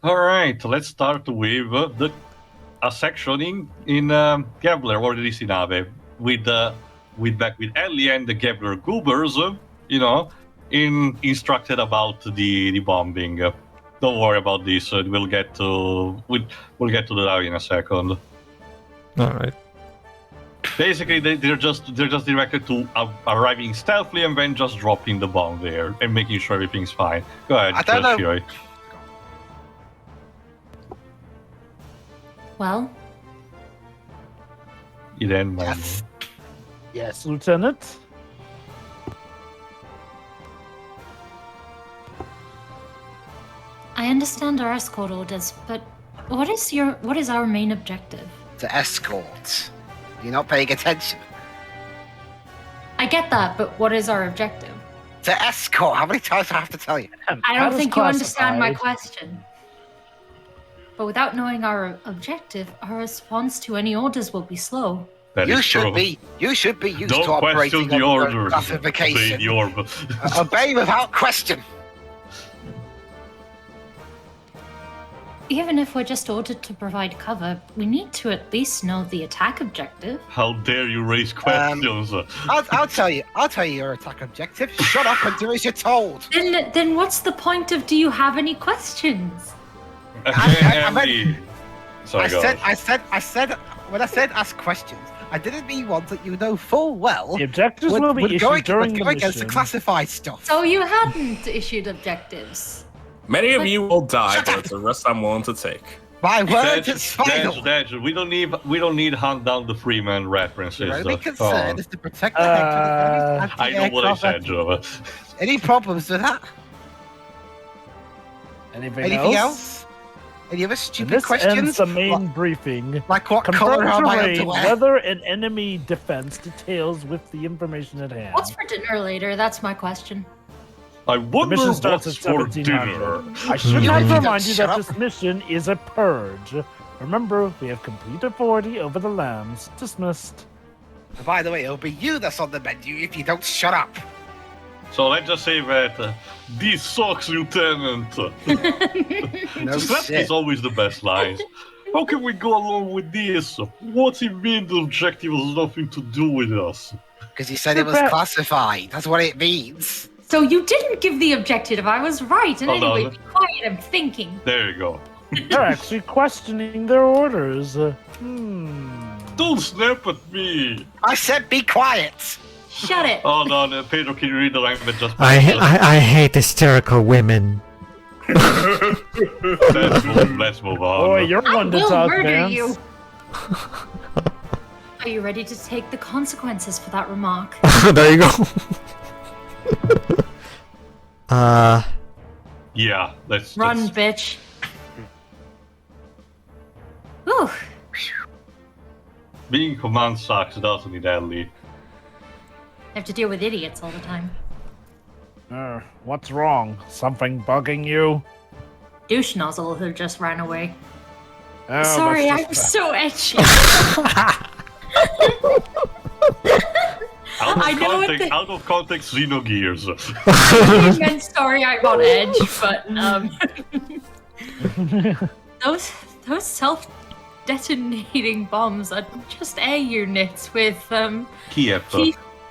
All right, let's start with a section in Gabler, or at least in Ave, with Ellie and the Gabler Goobers, instructed about the bombing. Don't worry about this. We'll get to that in a second. All right. Basically, they're just directed to arriving stealthily and then just dropping the bomb there and making sure everything's fine. Go ahead, I don't know. Shiroi. Well, You then, Yes, Lieutenant. I understand our escort orders, but what is our main objective? To escort. You're not paying attention. I get that, but what is our objective? To escort. How many times do I have to tell you? I don't think you understand my question. But without knowing our objective, our response to any orders will be slow. You should be used Don't to operating question the under orders. classification. Obey Obey without question. Even if we're just ordered to provide cover, we need to at least know the attack objective. How dare you raise questions? I'll tell you your attack objective. Shut up and do as you're told. Then what's the point of do you have any questions? Andy. Sorry, go on. I said when I said ask questions, I didn't mean ones that you know full well. The objectives will be issued during the against the mission. classified stuff. So you hadn't issued objectives. Many of you will die, but the rest I'm willing to take. My word is final. We don't need hunt down the Freeman references. Your only Come concern on. is to protect the head. I know what I said, Jova. Any problems with that? Anything else? Any other stupid This questions? ends the main briefing. Like what color Confirm am I terrain, underwear? weather, and enemy defense details with the information at hand. What's for dinner later? That's my question. I The wonder mission what's starts at for 1700. dinner. I should You have need to to remind you shut that up. this mission is a purge. Remember, we have complete authority over the lambs. Dismissed. By the way, it'll be you that's on the menu if you don't shut up. So let's just say that this sucks, Lieutenant. No Slap shit. is always the best lines. How can we go along with this? What's it mean the objective has nothing to do with us? Because you said it was classified. That's what it means. So you didn't give the objective. I was right. And Hold anyway, on. be quiet. I'm thinking. There you go. They're actually questioning their orders. Don't snap at me. I said be quiet. Shut it. Oh no, Pedro, can you read the language just I hate hysterical women. Let's move on. Boy, you're I one to will talk, murder Vance. you. Are you ready to take the consequences for that remark? There you go. Yeah, let's Run, bitch. Whew. Being command sucks, doesn't it, Ellie? I have to deal with idiots all the time. What's wrong? Something bugging you? Douche nozzle who just ran away. Oh, Sorry, that's I'm just- so edgy. Out of context, Xenogears. I meant sorry I'm on edge, but those self-detonating bombs are just air units with Kiev.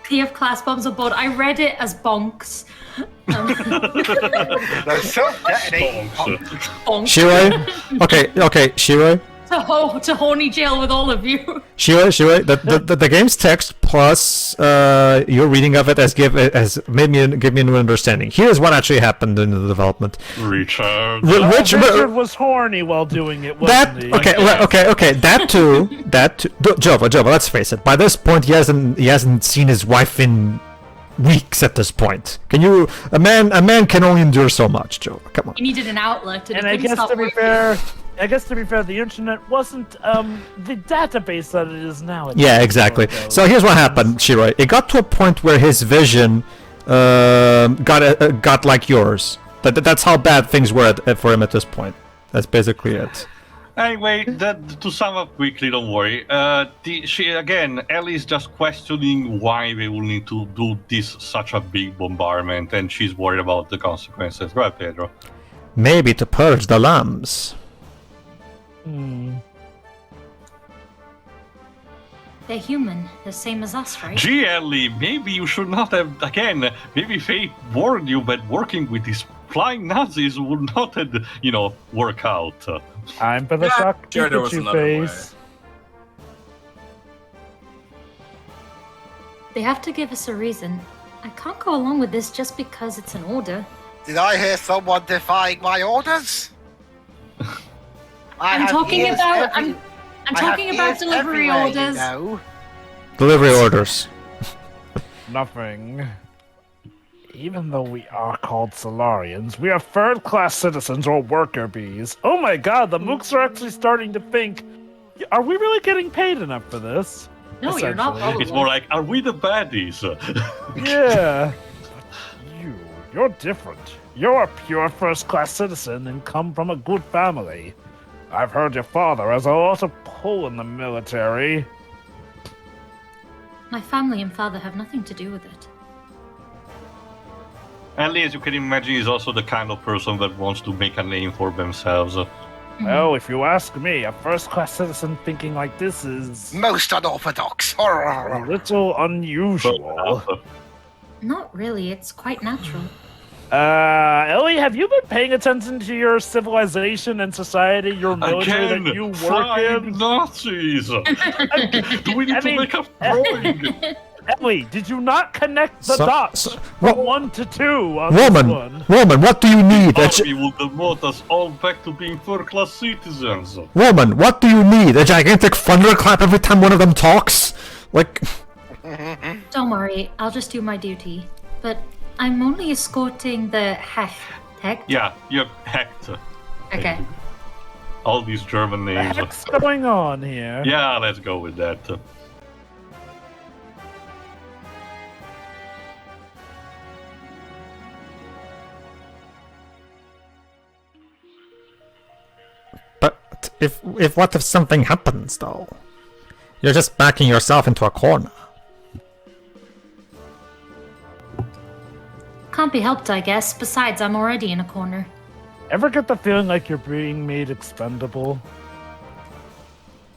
Kiev class bombs aboard. I read it as bonks. They're self-detonating. Bonks. Shiroi? Okay, Shiroi. To horny jail with all of you. Shiroi, the game's text plus your reading of it has made me give me a new understanding. Here's what actually happened in the development. Richard. Richard was horny while doing it, wasn't he? Okay. That too. Jova. Let's face it. By this point, he hasn't seen his wife in weeks. At this point, a man can only endure so much, Jova. Come on. He needed an outlet. And I guess to be fair, the internet wasn't the database that it is now. Yeah, exactly. So here's what happened, Shiroi. It got to a point where his vision got like yours. That's how bad things were for him at this point. That's basically it. Anyway, to sum up quickly, don't worry. Ellie's just questioning why they will need to do such a big bombardment, and she's worried about the consequences. Go ahead, Pedro. Maybe to purge the lambs. They're human, the same as us, right? Gee, Ellie, maybe you should not have. Again, maybe fate warned you that working with these flying Nazis would not, work out. I'm for the Yeah, shock sure, there was Pikachu another face. They have to give us a reason. I can't go along with this just because it's an order. Did I hear someone defying my orders? I'm talking about delivery orders. Delivery orders. Nothing. Even though we are called Solarians, we are third-class citizens or worker bees. Oh my god, the mooks are actually starting to think, are we really getting paid enough for this? No, you're not. Essentially. Probably. It's more like, are we the baddies? Yeah. You're different. You're a pure first-class citizen and come from a good family. I've heard your father has a lot of pull in the military. My family and father have nothing to do with it. Ellie, as you can imagine, is also the kind of person that wants to make a name for themselves. Well, if you ask me, a first-class citizen thinking like this is Most unorthodox. a little unusual. Not really, it's quite natural. Ellie, have you been paying attention to your civilization and society, your military Again, that you work flying in? Nazis! Do we need to mean, make a drawing? Ellie, did you not connect the dots from What, 1 to 2 on this one? woman, what do you need? Bobby will demote us all back to being third-class citizens. Woman, what do you need? A gigantic thunderclap every time one of them talks? Like, Don't worry, I'll just do my duty. But I'm only escorting the Hecht. Yeah, you're hacked. Okay. All these German What names. the heck's going on here? Yeah, let's go with that. but if what if something happens though? You're just backing yourself into a corner. Can't be helped, I guess. Besides, I'm already in a corner. Ever get the feeling like you're being made expendable?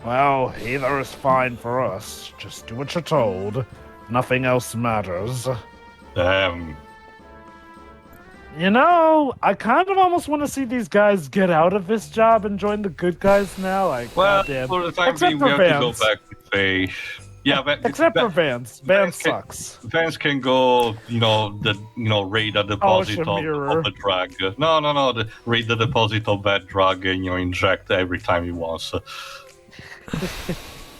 Well, either is fine for us. Just do what you're told. Nothing else matters. Damn. You know, I kind of almost want to see these guys get out of this job and join the good guys now. Like, Well, goddamn. for the time Except being, for we have to go Vance. back to Faye. Yeah, but Except for Vance. Vance can- sucks. Vance can go, raid a deposit of a drug. No, raid the deposit of that drug and, inject every time he wants.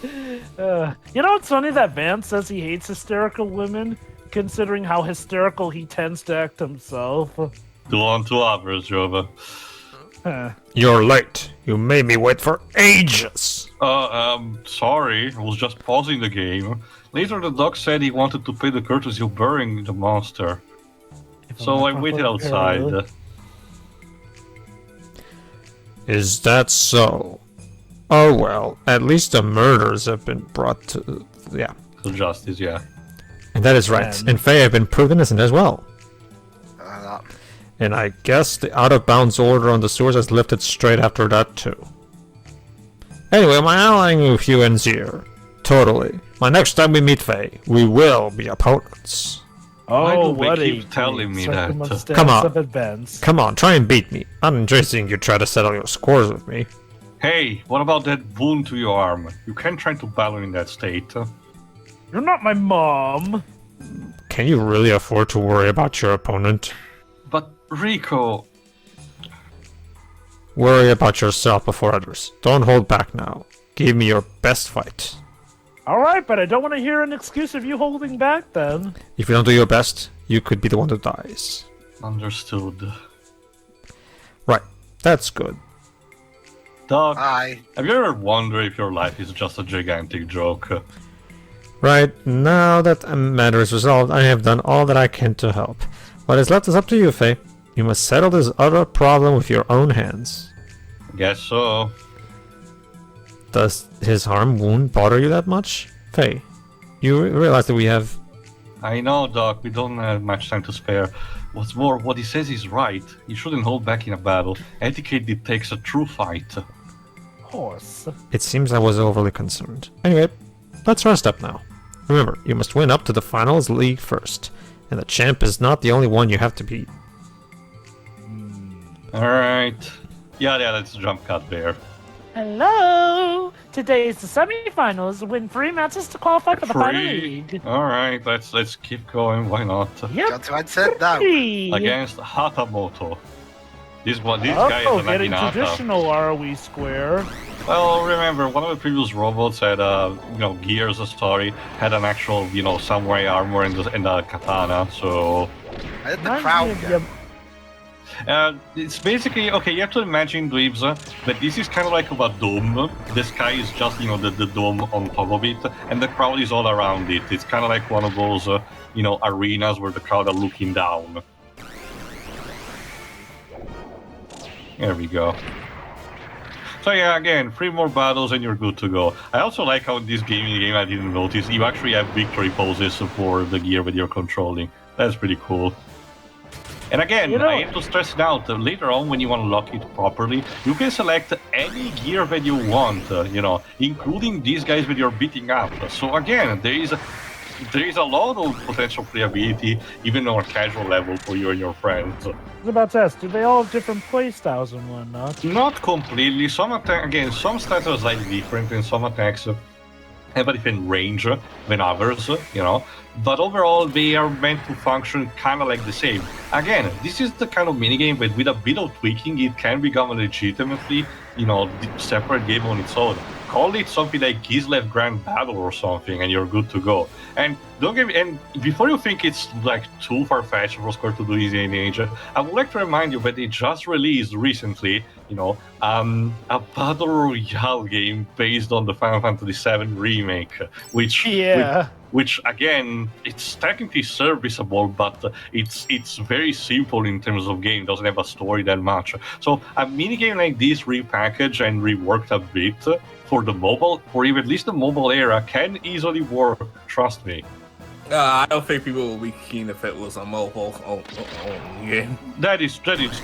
You know what's funny that Vance says he hates hysterical women, considering how hysterical he tends to act himself. Do unto others, Jova. You're late. You made me wait for ages. Sorry, I was just pausing the game. Later, the dog said he wanted to pay the courtesy of burying the monster. So I waited outside. Is that so? Oh well, at least the murders have been brought to... yeah. To justice, yeah. And that is right. And- And Faye have been proved innocent as well. Uh, And I guess the out-of-bounds order on the sewers has lifted straight after that too. Anyway, my allying with you ends here. Totally. My next time we meet Faye, we will be opponents. Why do Oh, they what keep a telling me that? circumstance Come on. of events. Come on, try and beat me. I'm enjoying seeing you try to settle your scores with me. Hey, what about that wound to your arm? You can't try to battle in that state. You're not my mom. Can you really afford to worry about your opponent? But, Rico... Worry about yourself before others. Don't hold back now. Give me your best fight. Alright, but I don't want to hear an excuse of you holding back then. If you don't do your best, you could be the one who dies. Understood. Right, that's good. Doc, I have you ever wondered if your life is just a gigantic joke? Right, now that the matter is resolved, I have done all that I can to help. What is left is up to you, Faye. You must settle this other problem with your own hands. Guess so. Does his arm wound bother you that much? Faye, you realize that we have... I know, Doc, we don't have much time to spare. What's more, what he says is right. You shouldn't hold back in a battle. Etiquette dictates a true fight. Horse. It seems I was overly concerned. Anyway, let's rest up now. Remember, you must win up to the finals league first, and the champ is not the only one you have to beat. Alright. Yeah, let's jump cut there. Hello! Today is the semifinals. Win 3 matches to qualify for the final league. Alright, let's keep going, why not? Yep. Got to answer now. Against Hatamoto. This guy is an getting Aginata. traditional ROE square. Well, remember, one of the previous robots had Gears story, had an actual, samurai armor and a katana, so... I had the crown. It's basically, okay, you have to imagine, Dweebs, that this is kind of like a dome. The sky is just, the dome on top of it, and the crowd is all around it. It's kind of like one of those, arenas where the crowd are looking down. There we go. So yeah, again, 3 more battles and you're good to go. I also like how in this game I didn't notice, you actually have victory poses for the gear that you're controlling. That's pretty cool. And again, I have to stress it out, later on when you want to lock it properly, you can select any gear that you want, including these guys that you're beating up. So again, there is a lot of potential playability, even on a casual level for you and your friends. I was about to ask, do they all have different playstyles and whatnot? Not completely. Some stats are slightly different, and some attacks have a different range than others, But overall, they are meant to function kind of like the same. Again, this is the kind of minigame that with a bit of tweaking, it can become a legitimately, separate game on its own. Call it something like Kislev Grand Battle or something, and you're good to go. And don't get me. And before you think it's like too far-fetched for Square to do this in age, I would like to remind you that they just released recently, a battle royale game based on the Final Fantasy VII remake, which again, it's technically serviceable, but it's very simple in terms of game. It doesn't have a story that much. So a minigame like this repackaged and reworked a bit for the mobile, or even at least the mobile era, can easily work. Trust me. I don't think people will be keen if it was a mobile game. That is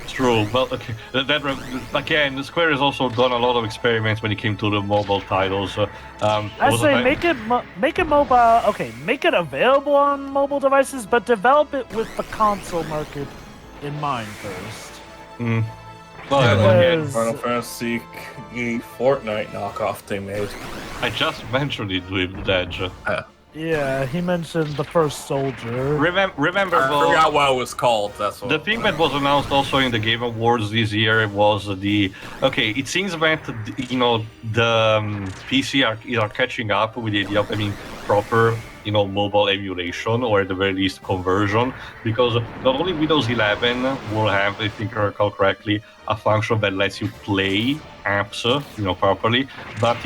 true. But okay, again, the Square has also done a lot of experiments when it came to the mobile titles. I say make it mobile. Okay, make it available on mobile devices, but develop it with the console market in mind first. Well, again, Final Fantasy Fortnite knockoff they made. I just mentioned it with Edge. Yeah, he mentioned the first soldier. Remember, I forgot what it was called. That's what. The thing that was announced also in the Game Awards this year was it seems that the PC are catching up with the idea of having proper mobile emulation, or at the very least conversion, because not only Windows 11 will have, I think I recall correctly, a function that lets you play apps properly, but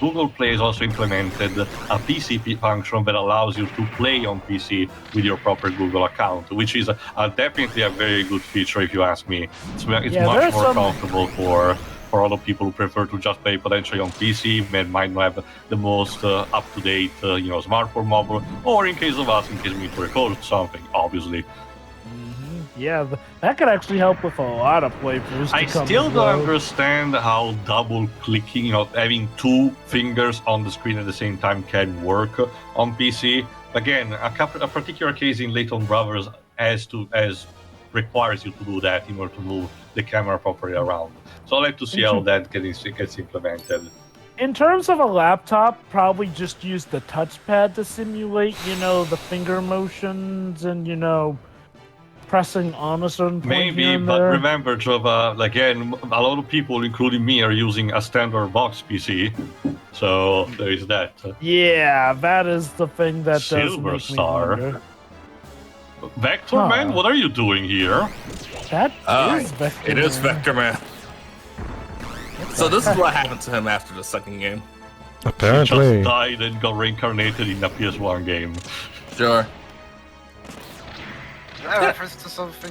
Google Play has also implemented a PC function that allows you to play on PC with your proper Google account, which is definitely a very good feature if you ask me. It's much more comfortable for other people who prefer to just play potentially on PC, and might not have the most up-to-date smartphone model, or in case of us, in case we need to record something, obviously. Yeah, that could actually help with a lot of playthroughs. I still don't understand how double-clicking, having 2 fingers on the screen at the same time can work on PC. Again, a particular case in Layton Brothers requires you to do that in order to move the camera properly around. So I'll have to see how that gets implemented. In terms of a laptop, probably just use the touchpad to simulate, the finger motions and, pressing on a certain point. Maybe, but remember, Jova, again, a lot of people, including me, are using a standard box PC. So there is that. Yeah, that is the thing that Silver does make Star. me wonder. Vector Man, what are you doing here? That is Vector It Man. is Vector Man. So this is what happened to him after the second game. Apparently. He just died and got reincarnated in a PS1 game. Sure. Is that a reference to something?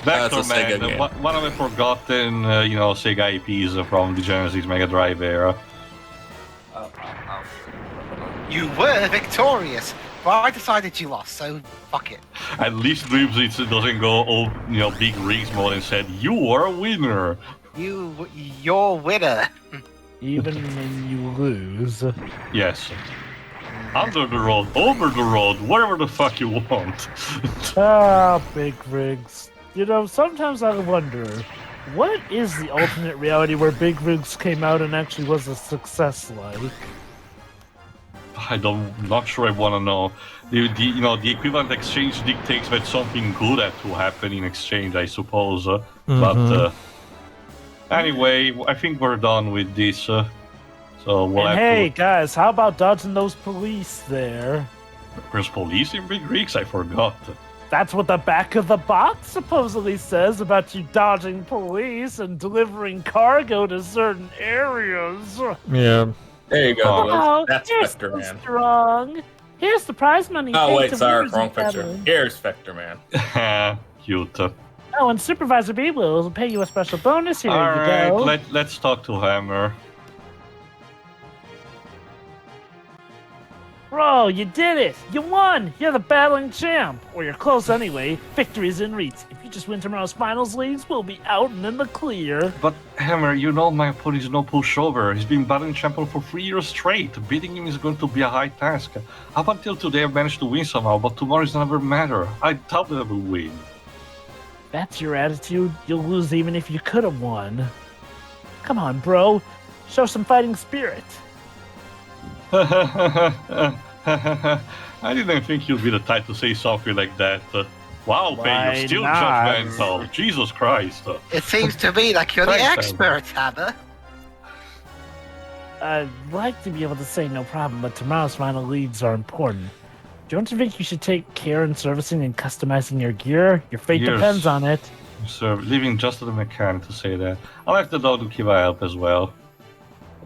Vector It's a Sega Man, game. one of the forgotten, Sega IPs from the Genesis Mega Drive era. You were victorious. Well, I decided you lost, so fuck it. At least Dreamsits doesn't go all big rigs mode and said you are a winner. You're winner. Even when you lose. Yes. Under the road, over the road, whatever the fuck you want. Ah, big rigs. You know, sometimes I wonder, what is the alternate reality where big rigs came out and actually was a success like? Not sure I want to know. The equivalent exchange dictates that something good had to happen in exchange, I suppose. But anyway, I think we're done with this. So we'll And have hey, to... guys, how about dodging those police there? There's police in big rigs? I forgot. That's what the back of the box supposedly says about you dodging police and delivering cargo to certain areas. Yeah. There you go. Oh, That's you're Vector so Man. strong. Here's the prize money. Oh paid wait, to sorry, winners wrong in battle. picture. Here's Vector Man. Cute. Oh, and Supervisor B will pay you a special bonus. Here you Alright, go. let's talk to Hammer. Bro, you did it! You won! You're the battling champ! Or you're close anyway. Victory's in reach. If you just win tomorrow's finals leagues, we'll be out and in the clear. But Hammer, you know my opponent is no pushover. He's been battling champion for 3 years straight. Beating him is going to be a high task. Up until today I've managed to win somehow, but tomorrow is another matter. I doubt that I will win. That's your attitude? You'll lose even if you could have won. Come on, bro. Show some fighting spirit. I didn't think you'd be the type to say something like that. Wow, Pay, Why you're still not? judgmental. Jesus Christ. It seems to me like you're the Thanks, expert, Hammer. I'd like to be able to say no problem, but tomorrow's final leagues are important. Don't you think you should take care in servicing and customizing your gear? Your fate Yes. depends on it. So, leaving just to the mechanic to say that. I'll have the dog to keep my help as well.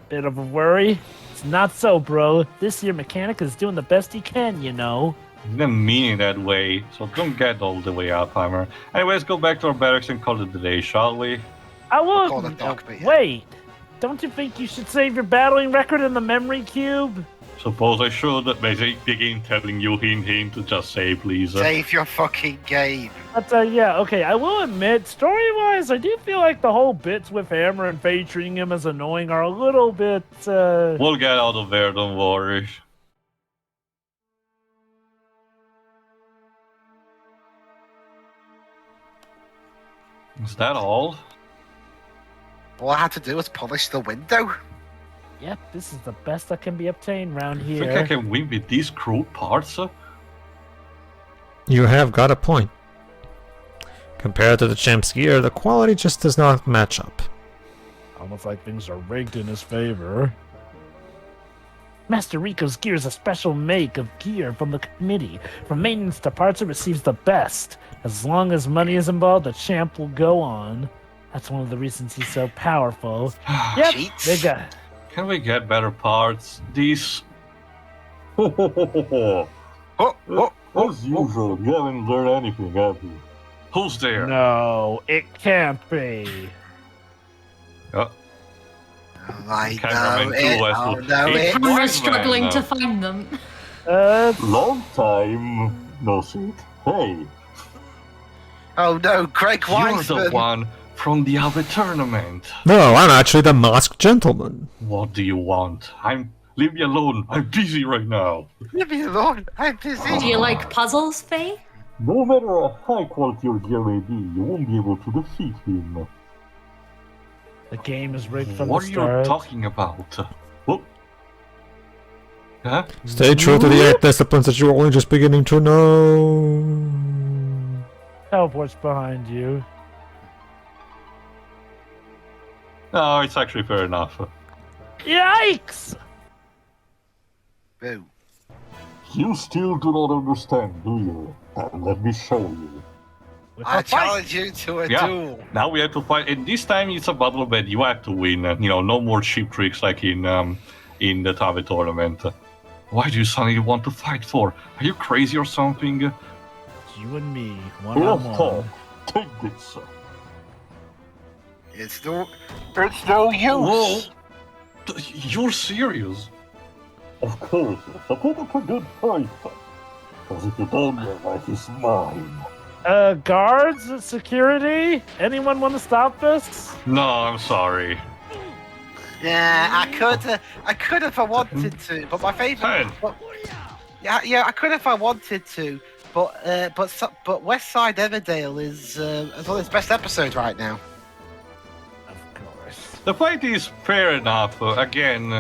Bit of a worry? It's not so, bro. This year mechanic is doing the best he can, you know. I didn't mean it that way, so don't get all the way up, Hammer. Anyway, let's go back to our barracks and call it the day, shall we? I will. Call the dog, but yeah. Wait. Don't you think you should save your battling record in the memory cube? Suppose I should. Basically, begin telling you hint to just say, please. Save your fucking game. But yeah, okay, I will admit, story-wise, I do feel like the whole bits with Hammer and Faye treating him as annoying are a little bit, We'll get out of there, don't worry. Is that all? All I had to do was polish the window. Yep, this is the best that can be obtained around Think I here. can win with these crude parts? You have got a point. Compared to the champ's gear, the quality just does not match up. Almost like things are rigged in his favor. Master Rico's gear is a special make of gear from the committee. From maintenance to parts, it receives the best. As long as money is involved, the champ will go on. That's one of the reasons he's so powerful. Yep, Cheats. they got. Can we get better parts? These... Oh, oh, As usual, you haven't learned anything, have you? Who's there? No, it can't be. Oh, I Cameraman know too, it. Wesley. Oh, no Hey, it. come We're on, struggling man. to find them. long time no see. Hey, Oh no, Craig you're Wiseman. the one from the other tournament. No, I'm actually the masked gentleman. What do you want? Leave me alone. I'm busy right now. Leave me alone. I'm busy. Do you like puzzles, Faye? No matter how high quality your gear may be, you won't be able to defeat him. The game is rigged from What the are you start. talking about? What? Huh? Stay true to the 8 disciplines that you're only just beginning to know. Teleport's behind you. No, it's actually fair enough. Yikes! Boo. You still do not understand, do you? Let me show you. With I a fight. challenge you to a Yeah. duel. Now we have to fight, and this time it's a battle that you have to win. No more cheap tricks like in the Tave tournament. Why do you suddenly want to fight for? Are you crazy or something? You and me, one on one. Take this. It's no use. You're serious? Of course. So put up a good fight. Because if you don't, your life is mine. Guards, security, anyone want to stop this? No, I'm sorry. Yeah, I could if I wanted to, but my favorite. But, yeah, I could if I wanted to, but West Side Everdale is on its best episode right now. Of course. The fight is fair enough. Again,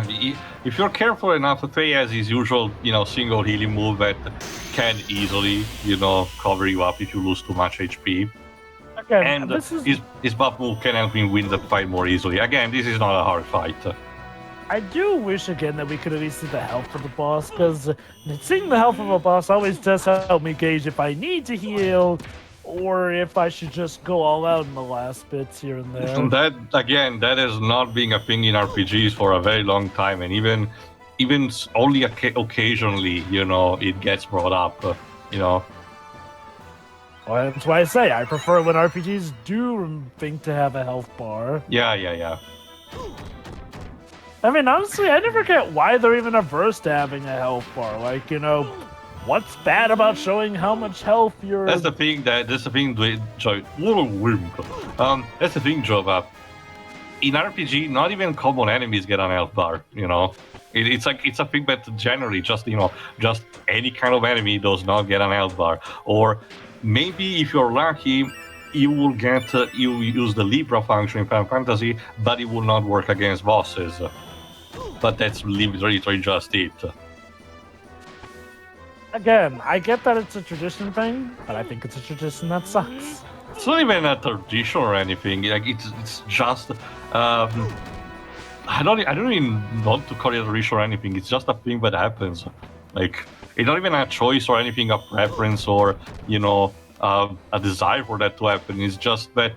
if you're careful enough, Faye has his usual, single healing move that can easily, cover you up if you lose too much HP. Again, And this is... his buff move can help him win the fight more easily. Again, this is not a hard fight. I do wish again that we could at least see the health of the boss, because seeing the health of a boss always does help me gauge if I need to heal or if I should just go all out in the last bits here and there. And that has not been a thing in RPGs for a very long time, and even only occasionally, it gets brought up, Well, that's why I say I prefer when RPGs do think to have a health bar. Yeah. I mean, honestly, I never get why they're even averse to having a health bar. Like, what's bad about showing how much health you're... That's the thing, Joe. That's the thing, Joe. In RPG, not even common enemies get an health bar, It's a thing that generally just any kind of enemy does not get an health bar. Or maybe if you're lucky, you will get, you use the Libra function in Final Fantasy, but it will not work against bosses. But that's literally just it. Again, I get that it's a tradition thing, but I think it's a tradition that sucks. It's not even a tradition or anything. Like it's just I don't even want to call it a tradition or anything. It's just a thing that happens. Like it's not even a choice or anything, a preference or a desire for that to happen. It's just that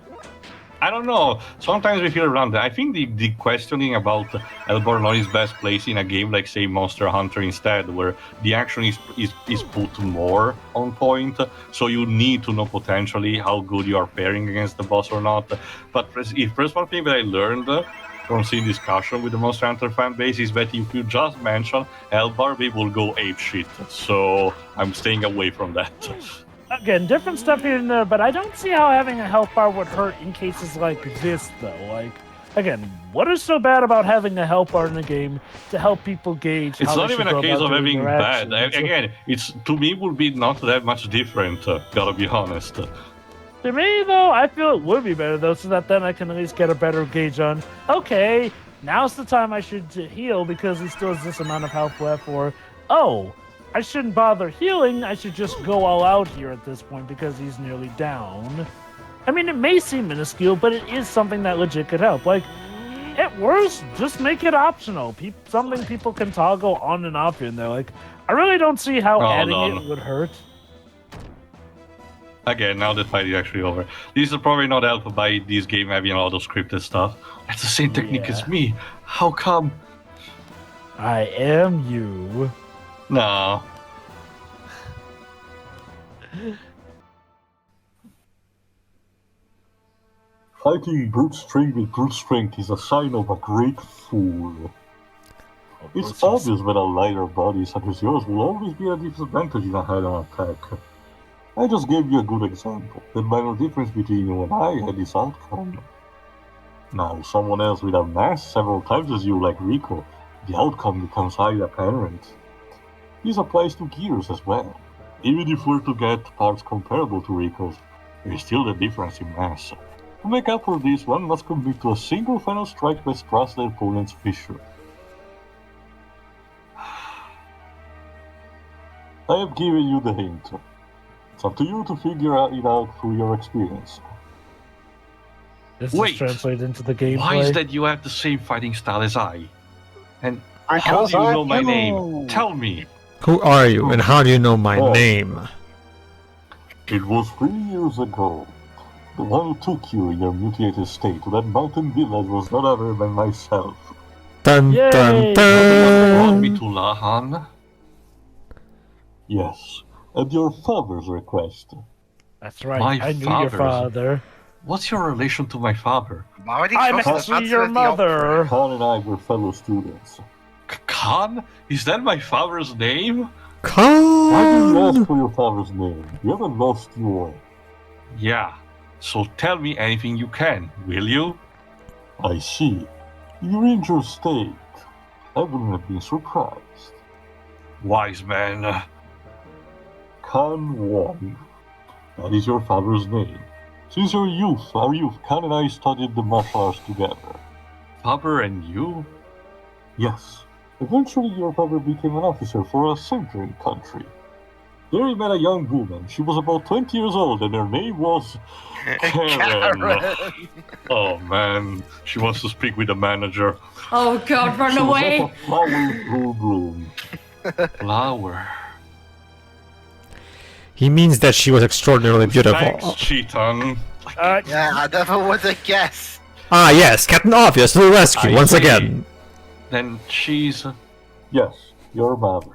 I don't know. Sometimes we feel around that. I think the questioning about Elbar not his best place in a game like, say, Monster Hunter instead, where the action is put more on point, so you need to know potentially how good you are faring against the boss or not. But first one thing that I learned from seeing discussion with the Monster Hunter fan base is that if you just mention Elbar, they will go apeshit. So I'm staying away from that. Again, different stuff here and there, but I don't see how having a health bar would hurt in cases like this, though. Like, again, what is so bad about having a health bar in a game to help people gauge? It's how not they even should a go case about of doing having their bad. actions. Again, it's to me would be not that much different. Gotta be honest. To me, though, I feel it would be better, though, so that then I can at least get a better gauge on, okay, now's the time I should heal because he still has this amount of health left, or, oh, I shouldn't bother healing, I should just go all out here at this point because he's nearly down. I mean, it may seem minuscule, but it is something that legit could help. Like, at worst, just make it optional. Something people can toggle on and off in there. Like, I really don't see how adding it would hurt. Again, now the fight is actually over. This is probably not helped by this game having all those scripted stuff. That's the same technique as me. How come? I am you. No. Fighting brute strength with brute strength is a sign of a great fool. It's obvious that a lighter body such as yours will always be a disadvantage in a head-on attack. I just gave you a good example. The minor difference between you and I had this outcome. Now, someone else with a mass several times as you, like Rico, the outcome becomes highly apparent. This applies to Gears as well. Even if we're to get parts comparable to Rico's, there's still the difference in mass. To make up for this, one must commit to a single final strike that struts the opponent's fissure. I have given you the hint. It's up to you to figure it out through your experience. This Wait, is translated into the gameplay. Why is that you have the same fighting style as I? And how Because do you I know my know. name? Tell me. Who are you, and how do you know my name? It was 3 years ago. The one who took you in your mutilated state to that mountain village was none other than myself. Dun Yay! dun Brought me dun. to Lahan. Yes, at your father's request. That's right, My I knew your father's- father. What's your relation to my father? I'm actually your mother! Khan and I were fellow students. Khan? Is that my father's name? Why did you ask Khan! for your father's name? You haven't lost your... Yeah. So tell me anything you can, will you? I see. You're in your state. I wouldn't have been surprised. Wiseman. Khan Wong. That is your father's name. Since our youth, Khan and I studied the martial arts together. Father and you? Yes. Eventually your father became an officer for a centering country. There he met a young woman. She was about 20 years old and her name was... Karen. Oh man, she wants to speak with the manager. Oh God, run She was away! like a flower in full bloom. Flower. He means that she was extraordinarily beautiful. Thanks, Cheaton. Yeah, I never would have guessed. Ah, yes, Captain Obvious to the rescue, I once see. again. Then she's... Yes, your mother.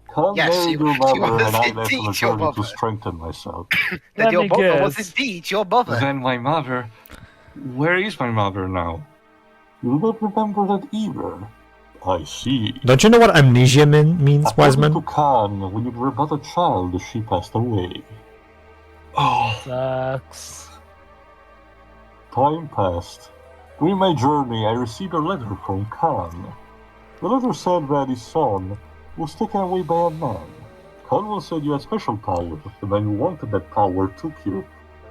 Khan Yes, married she your was mother and I indeed left on a your journey to mother. strengthen myself. That Let your me mother was guess. indeed your mother. Then my mother... Where is my mother now? You do not remember that either. I see. Don't you know what amnesia means, According Wiseman? to Khan, when you were but a child, she passed away. Oh, Sucks. Time passed. During my journey, I received a letter from Khan. The letter said that his son was taken away by a man. Khan once said you had special powers. The man who wanted that power took you.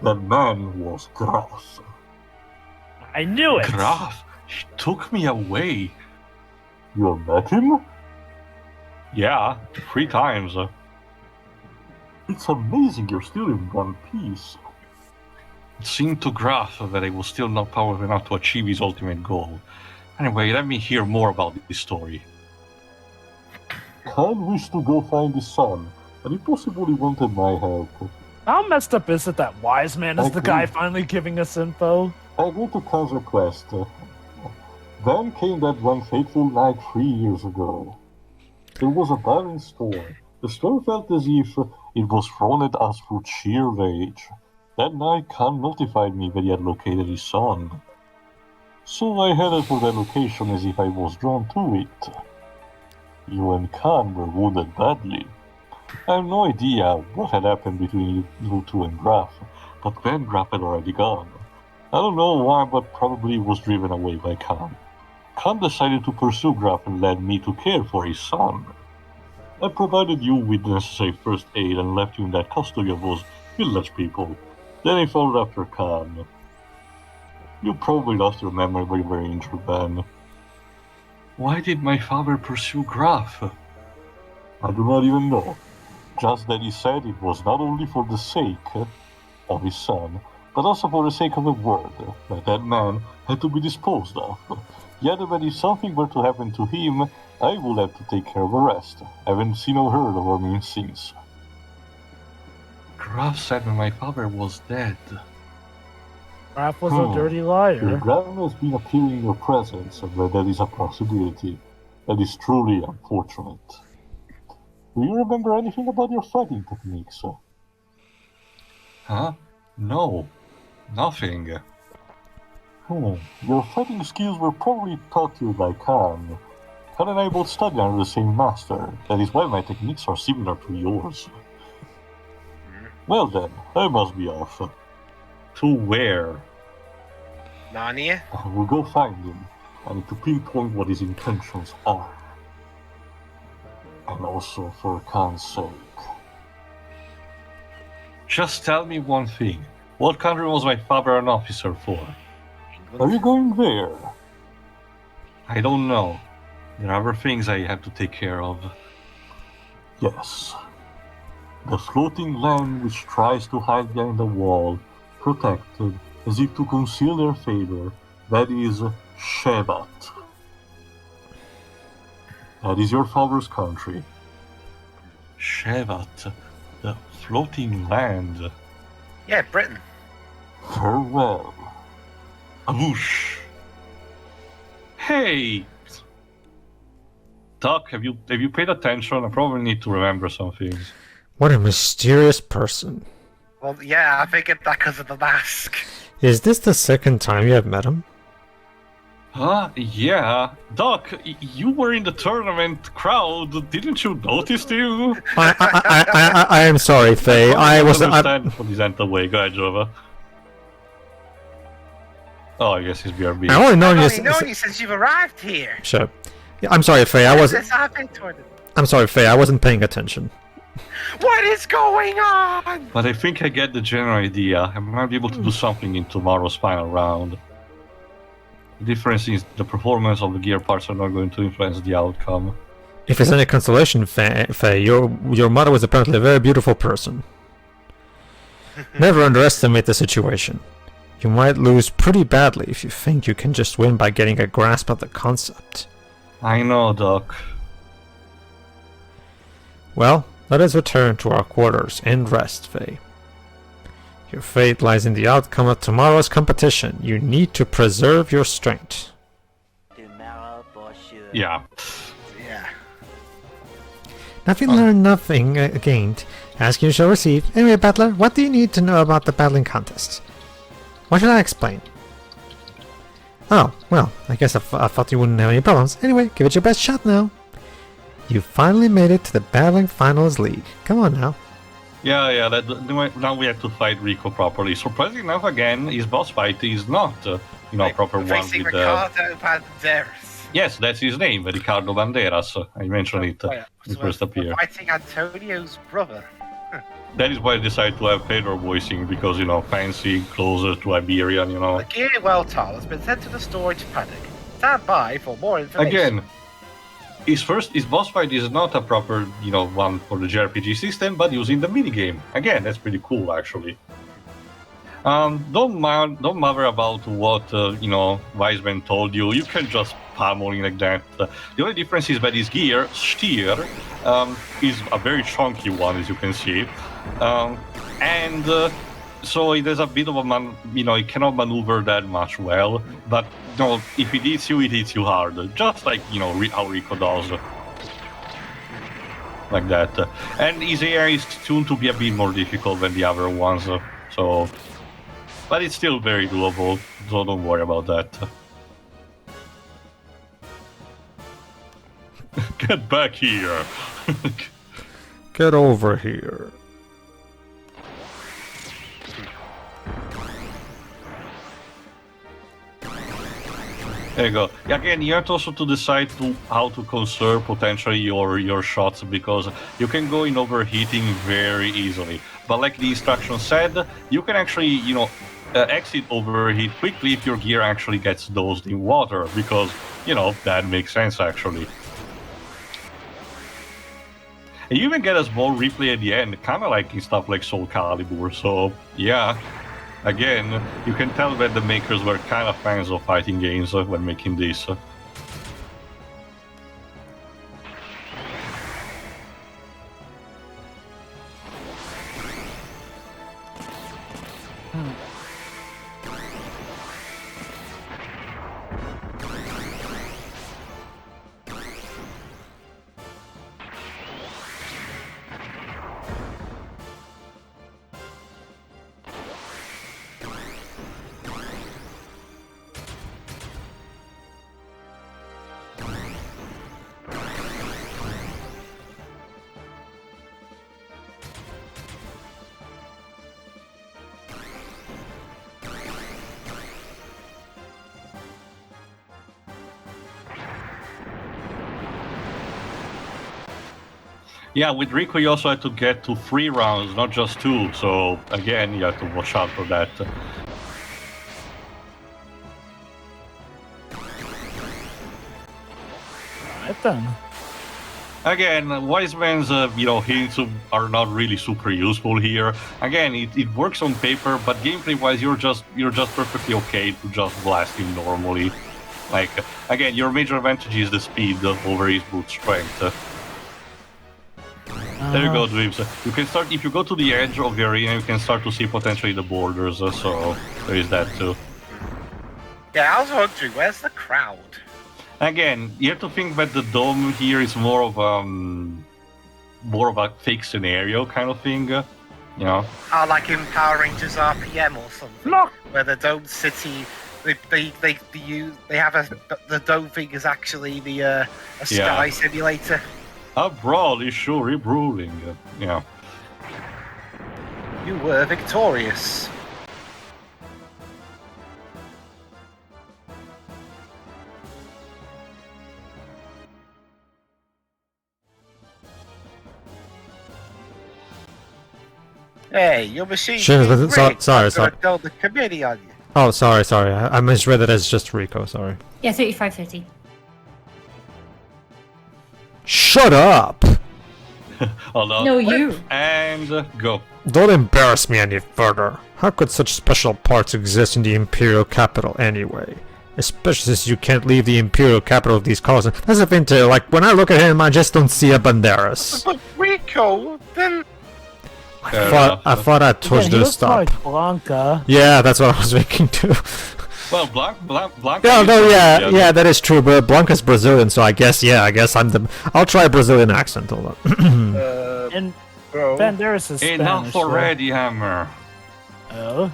That man was Graf. I knew it! Graf. He took me away. You have met him? Yeah, 3 times. It's amazing you're still in one piece. It seemed to Graf that I was still not powerful enough to achieve his ultimate goal. Anyway, let me hear more about this story. Khan wished to go find his son, and he possibly wanted my help. How messed up is it that Wiseman is I the guy agree. finally giving us info? I agreed to Khan's request. Then came that one fateful night 3 years ago. There was a barren storm. The storm felt as if it was thrown at us through sheer rage. That night, Khan notified me that he had located his son. So I headed for that location as if I was drawn to it. You and Khan were wounded badly. I have no idea what had happened between you two and Graf, but then Graf had already gone. I don't know why, but probably was driven away by Khan. Khan decided to pursue Graf and led me to care for his son. I provided you with the necessary first aid and left you in that custody of those village people. Then I followed after Khan. You probably lost your memory when you were injured then. Why did my father pursue Graf? I do not even know. Just that he said it was not only for the sake of his son, but also for the sake of the world, that that man had to be disposed of. Yet that if something were to happen to him, I would have to take care of the rest. I haven't seen or heard of him since. Graf said when my father was dead. Raph was a dirty liar. Your grandma has been appearing in your presence, and that is a possibility. That is truly unfortunate. Do you remember anything about your fighting techniques? Huh? No. Nothing. Your fighting skills were probably taught you by Khan. Khan and I both studied under the same master. That is why my techniques are similar to yours. Well then, I must be off. To where? Narnia? I will go find him. I need to pinpoint what his intentions are. And also for Khan's sake. Just tell me one thing. What country was my father an officer for? Are you going there? I don't know. There are other things I have to take care of. Yes. The floating land which tries to hide behind the wall, protected, as if to conceal their favor, that is Shevat. That is your father's country. Shevat, the floating land. Yeah, Britain. Farewell. Whoosh. Hey! Doc, have you paid attention? I probably need to remember some things. What a mysterious person. Well, yeah, I figured that because of the mask. Is this the second time you have met him? Yeah. Doc, you were in the tournament crowd. Didn't you notice too? I am sorry, Faye. I was. understand for this way. Go ahead, Jova. Oh, I guess he's BRB. I only known I've you. only known you since you've arrived here. Sure. Yeah, I'm sorry, Faye. I'm sorry, Faye. I wasn't paying attention. What is going on? But I think I get the general idea. I might be able to do something in tomorrow's final round. The difference is the performance of the gear parts are not going to influence the outcome. If it's any consolation, Faye, your mother was apparently a very beautiful person. Never underestimate the situation. You might lose pretty badly if you think you can just win by getting a grasp of the concept. I know, Doc. Well, let us return to our quarters and rest, Faye. Your fate lies in the outcome of tomorrow's competition. You need to preserve your strength. Yeah. Yeah. Nothing learned, nothing gained. Ask you shall receive. Anyway, Battler, what do you need to know about the battling contest? What should I explain? Oh, well, I guess I thought you wouldn't have any problems. Anyway, give it your best shot now. You finally made it to the Battling Finals League. Come on now. Yeah, now we have to fight Rico properly. Surprisingly enough, again, his boss fight is not, proper one Facing with... Ricardo Banderas. Yes, that's his name, Ricardo Banderas. I mentioned it when it first appeared. Fighting Antonio's brother. That is why I decided to have Pedro voicing, because, fancy, closer to Iberian, The gear well tall has been sent to the storage paddock. Stand by for more information. Again, his boss fight is not a proper, one for the JRPG system, but using the minigame. Again, that's pretty cool, actually. Don't bother about what, Wiseman told you. You can just pummel him like that. The only difference is that his gear, steer, is a very chunky one, as you can see. So it has a bit of a it cannot maneuver that much well, but if it hits you hard, just like how Rico does, like that. And his air is tuned to be a bit more difficult than the other ones, but it's still very doable, so don't worry about that. Get back here! Get over here. There you go. Again, you have also to decide how to conserve potentially your shots, because you can go in overheating very easily. But like the instruction said, you can actually, exit overheat quickly if your gear actually gets dosed in water, because, that makes sense actually. And you even get a small replay at the end, kind of like in stuff like Soul Calibur, so yeah. Again, you can tell that the makers were kind of fans of fighting games when making this. Yeah, with Rico you also had to get to 3 rounds, not just 2, so again you have to watch out for that. Right then. Again, Wiseman's hints are not really super useful here. Again, it works on paper, but gameplay-wise you're just perfectly okay to just blast him normally. Like, again, your major advantage is the speed over his brute strength. There you go, Dweebs. You can start, if you go to the edge of the arena, you can start to see potentially the borders, so there is that too. Yeah, I was wondering, where's the crowd? Again, you have to think that the dome here is more of a fake scenario kind of thing, like Like in Power Rangers RPM or something. No. Where the dome city, They have the dome thing is actually a sky simulator. A brawl is surely brewing. Yeah. You were victorious. Hey, your machine. Sure, but sorry. Tell the committee on you. Oh, sorry. I misread it as just Rico. Sorry. Yeah, 3550. Shut up! Hold on. No, you. And go. Don't embarrass me any further. How could such special parts exist in the Imperial capital anyway? Especially since you can't leave the Imperial capital of these colors. That's the thing too, like, when I look at him, I just don't see a Banderas. But Rico, then... I thought I touched he the looks stop. like Blanca. Yeah, that's what I was thinking too. Well, Blanca. Yeah, that is true, but Blanca's Brazilian, so I guess I'm the... I'll try a Brazilian accent, hold on. And Banderas is Spanish. Enough already, Hammer. Oh?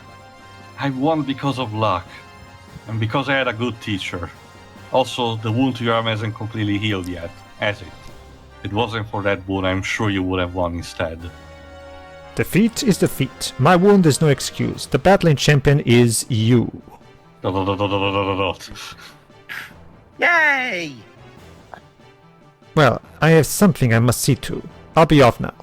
I won because of luck. And because I had a good teacher. Also, the wound to your arm hasn't completely healed yet, has it? If it wasn't for that wound, I'm sure you would have won instead. Defeat is defeat. My wound is no excuse. The battling champion is you. Yay! Well, I have something I must see to. I'll be off now.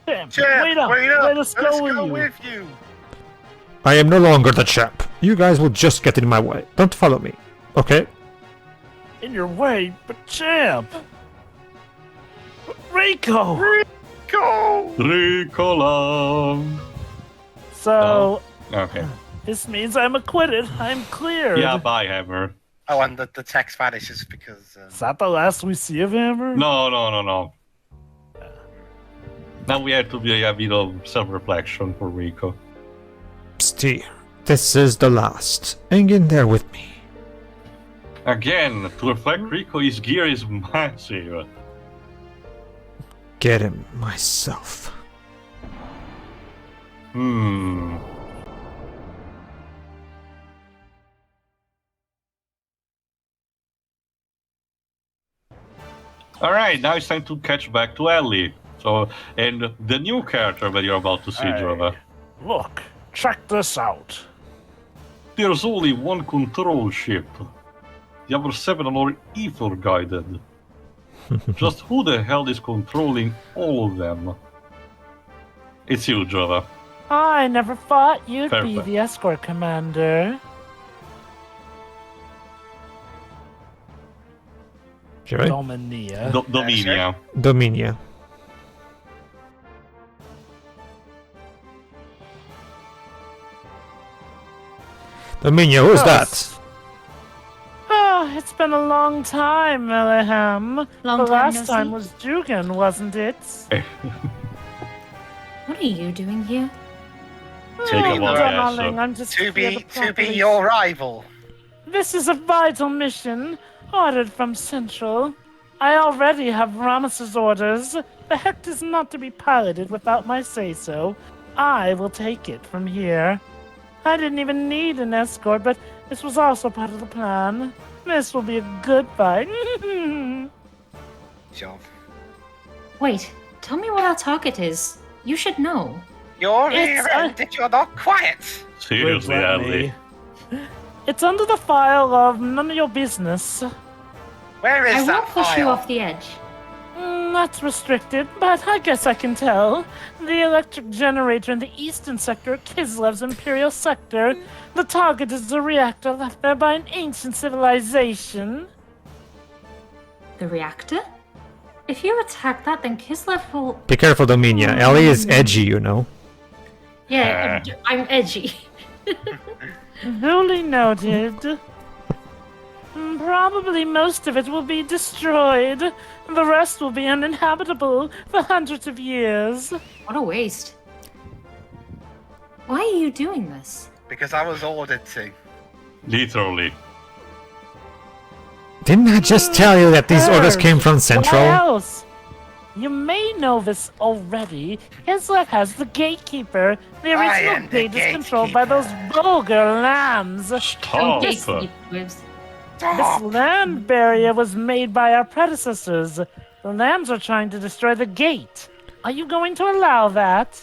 Damn, Champ, wait up! Let us us go go with with you. I am no longer the champ. You guys will just get in my way. Don't follow me, okay? In your way, but champ! Rico! Ricola! So, Okay. this means I'm acquitted. I'm cleared. Yeah, bye, Hammer. Oh, and the text vanishes because... Is that the last we see of Hammer? No. Now we have to be a bit of self-reflection for Rico. Steer, this is the last. Hang in there with me. Again, to reflect Rico, his gear is massive. Get him myself. Alright, now it's time to catch back to Ellie. So, and the new character that you're about to see, Hey. Jova. Look, check this out. There's only one control ship. The other 7 are ether guided. Just who the hell is controlling all of them? It's you, Jova. I never thought you'd Fair be play. the escort commander. Shall I? Dominia. Dominia. Dominia. Dominia, who's that? Oh, it's been a long time, Meliham. Long the time last no time see. was Jugan, wasn't it? What are you doing here? Take a walk, yeah, darling, so- I'm just To here be properly- your rival. This is a vital mission, ordered from Central. I already have Ramos's orders. The Hecht is not to be piloted without my say-so. I will take it from here. I didn't even need an escort, but this was also part of the plan. This will be a good fight. Jov. Wait, tell me what our target is. You should know. You're It's, here and you're not quiet. Seriously, Wait, let Ellie. me- It's under the file of none of your business. Where is I that won't push you file? off the edge. That's restricted, but I guess I can tell. The electric generator in the eastern sector of Kislev's Imperial Sector. The target is a reactor left there by an ancient civilization. The reactor? If you attack that, then Kislev will... Be careful, Dominia. Ellie is edgy, you know. Yeah, I'm edgy. Duly noted. Probably most of it will be destroyed. The rest will be uninhabitable for hundreds of years. What a waste. Why are you doing this? Because I was ordered to. Literally. Didn't I just tell you that these orders came from Central? Why else? You may know this already. Hislet has the gatekeeper. The original gate is controlled by those vulgar lambs. Stop! This land barrier was made by our predecessors. The lambs are trying to destroy the gate. Are you going to allow that?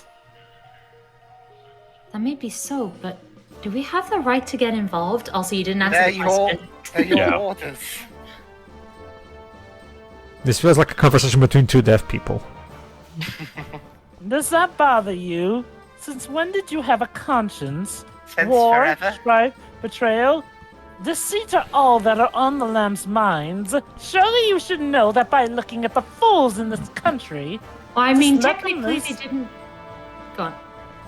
That may be so, but do we have the right to get involved? Also, you didn't answer the question. They're your Yeah. orders. This feels like a conversation between two deaf people. Does that bother you? Since when did you have a conscience? Since War, forever. strife, betrayal? Deceit are all that are on the lamb's minds. Surely you should know that by looking at the fools in this country. Well, I mean, Just let them technically, loose. they didn't. Go on.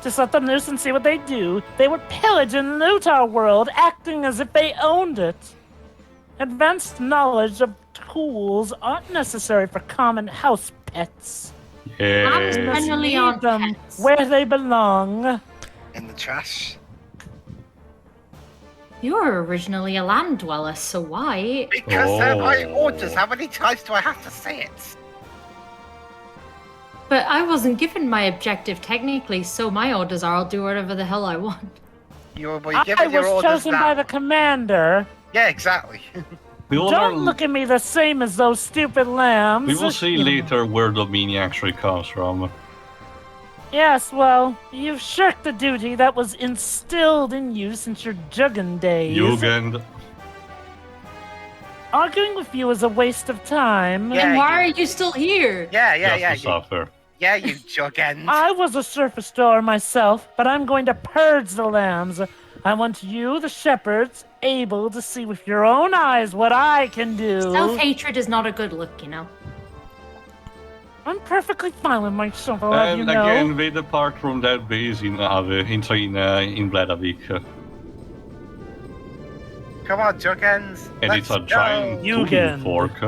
Just let them loose and see what they do. They would pillage and loot our world, acting as if they owned it. Advanced knowledge of tools aren't necessary for common house pets. I'm Yes. generally Leave on them pets. where they belong. In the trash. You were originally a land dweller, so why? Because they're my Oh. orders. How many times do I have to say it? But I wasn't given my objective technically, so my orders are I'll do whatever the hell I want. You're I giving your was orders chosen now. by the commander. Yeah, exactly. We will Don't learn- look at me the same as those stupid lambs. We will see later where the meaning actually comes from. Yes, well, you've shirked the duty that was instilled in you since your Jugend days. Jugend. Arguing with you is a waste of time. Yeah, And why you- are you still here? Yeah, Just to suffer. Yeah, you juggins. I was a surface dweller myself, but I'm going to purge the lambs. I want you, the shepherds, able to see with your own eyes what I can do. Self-hatred is not a good look, you know. I'm perfectly fine with myself, I'll have you And know. again, we depart from that base in Bladavik. Come on, juggins. And Let's it's a go. giant Jugend. tuning fork.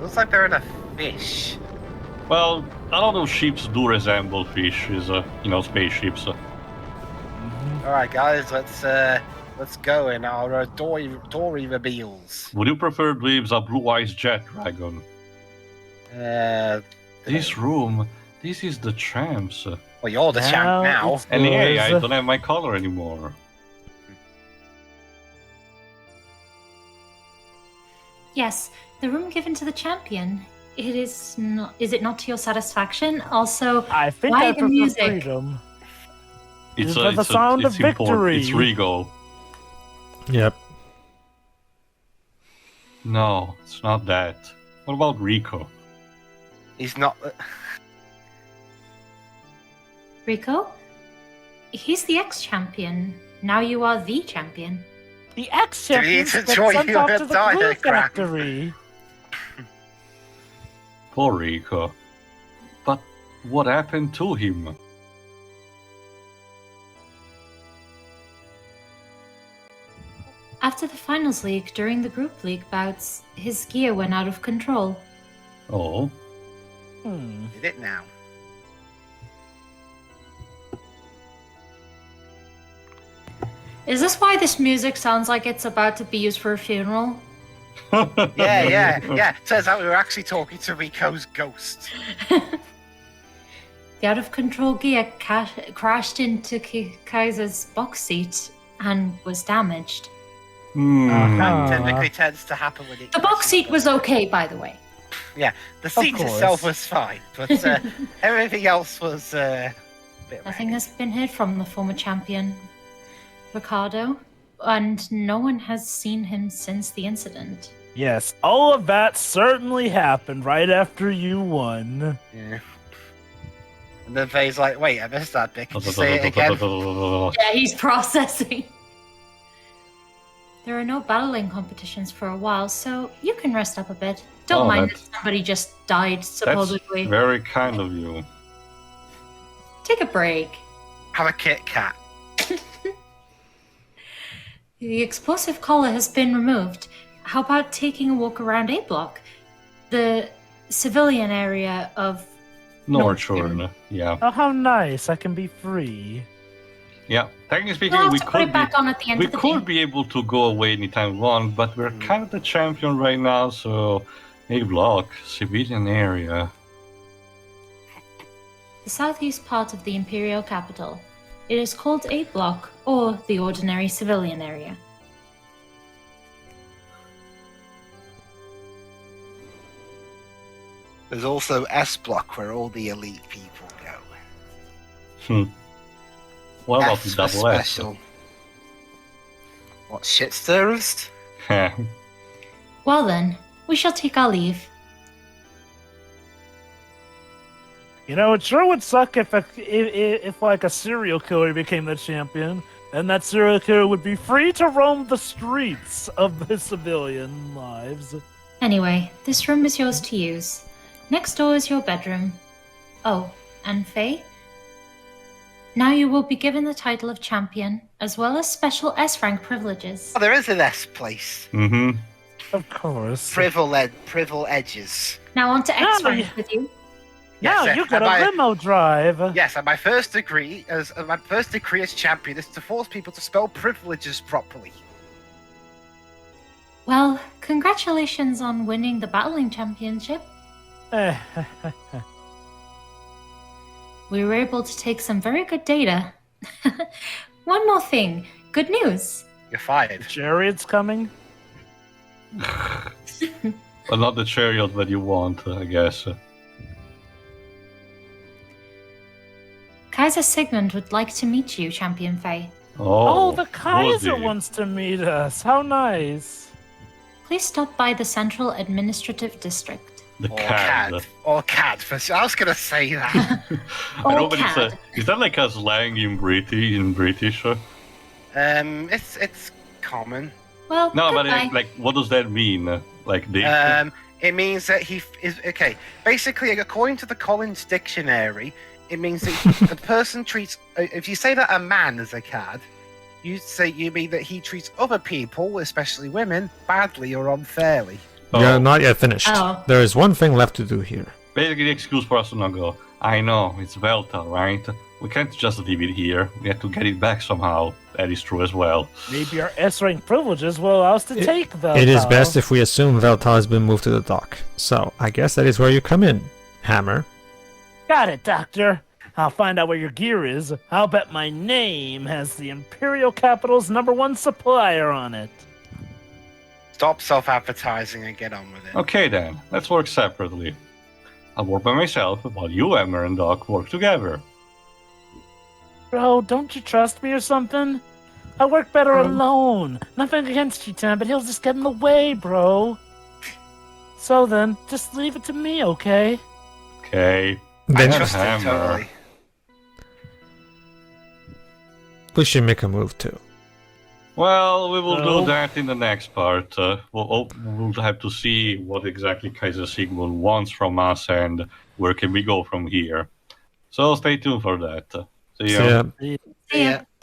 Looks like they're in a fish. Well, a lot of ships do resemble fishes, spaceships. Alright, guys, let's go in our dory reveals. Would you prefer dweebs a blue-eyes jet dragon? This room, this is the champs. Well, you're the champ Now now. it's And hey, I yours. don't have my color anymore. Yes, the room given to the champion. It is not. Is it not to your satisfaction? Also, I think why I the prefer music? freedom. It's Is that the sound of important. victory? It's Rico. Yep. No, it's not that. What about Rico? He's not. Rico? He's the ex-champion. Now you are the champion. The ex-champions Do you get enjoy sent your off to the glue diagram? factory. Poor Rico. But what happened to him? After the finals league, during the group league bouts, his gear went out of control. Oh, Did it now? Is this why this music sounds like it's about to be used for a funeral? Yeah. Turns out we were actually talking to Rico's ghost. The out-of-control gear crashed into Kaiser's box seat and was damaged. That typically tends to happen when it. The box seat was okay, by the way. Yeah, the seat course. itself was fine, but everything else was a bit. Nothing has been heard from the former champion, Ricardo, and no one has seen him since the incident. Yes, all of that certainly happened right after you won. Yeah. And then Faye's like, "Wait, I missed that bit. Can you say it again?" Yeah, he's processing. There are no battling competitions for a while, so you can rest up a bit. Don't Oh, mind that that's- somebody just died, That's supposedly. very kind of you. Take a break. Have a Kit Kat. The explosive collar has been removed. How about taking a walk around A Block? The civilian area of Northshore, yeah. Oh, how nice. I can be free. Yeah, technically speaking, We'll have we to put could it back on at the end we of the could day. be able to go away anytime we want, but we're kind of the champion right now, so A block, civilian area. The southeast part of the imperial capital. It is called A Block, or the ordinary civilian area. There's also S Block, where all the elite people go. What about F the for double S? special. What, shit stirrers? Well then, we shall take our leave. You know, it sure would suck if like a serial killer became the champion, and that serial killer would be free to roam the streets of the civilian lives. Anyway, this room is yours to use. Next door is your bedroom. Oh, and Faye? Now you will be given the title of champion, as well as special S-rank privileges. Oh, there is an S place. Mm-hmm. Of course. Privileges. Now on to No, X-rank you- with you. Now Yes, you got and a limo drive. Yes, and my first decree as champion is to force people to spell privileges properly. Well, congratulations on winning the battling championship. We were able to take some very good data. One more thing. Good news. You're fired. Chariot's coming. But not the chariot that you want, I guess. Kaiser Sigmund would like to meet you, Champion Faye. Oh, the Kaiser would he? wants to meet us. How nice. Please stop by the Central Administrative District. The Or CAD. CAD. Or CAD. I was gonna say that. I know, Or but CAD. is that like a slang in British? It's common. Well, No, but goodbye. like, what does that mean? Like, dick? It means that he is okay. Basically, according to the Collins Dictionary, it means that a person treats. If you say that a man is a cad, you mean that he treats other people, especially women, badly or unfairly. You're not yet finished. Oh. There is one thing left to do here. Basically, the excuse for us to not go. I know, it's Velta, right? We can't just leave it here. We have to get it back somehow. That is true as well. Maybe our S-rank privileges will allow us to take them. It is best if we assume Veltal has been moved to the dock. So, I guess that is where you come in, Hammer. Got it, Doctor. I'll find out where your gear is. I'll bet my name has the Imperial Capital's #1 supplier on it. Stop self-advertising and get on with it. Okay then, let's work separately. I'll work by myself while you, Hammer, and Doc work together. Bro, don't you trust me or something? I work better alone. Nothing against you, Tim, but he'll just get in the way, bro. So then, just leave it to me, okay? Okay. I Then trust him Hammer. totally. we should make a move too. Well, we will No. do that in the next part. We'll have to see what exactly Kaiser Sigmund wants from us and where can we go from here. So stay tuned for that. See ya. So, yeah. See ya.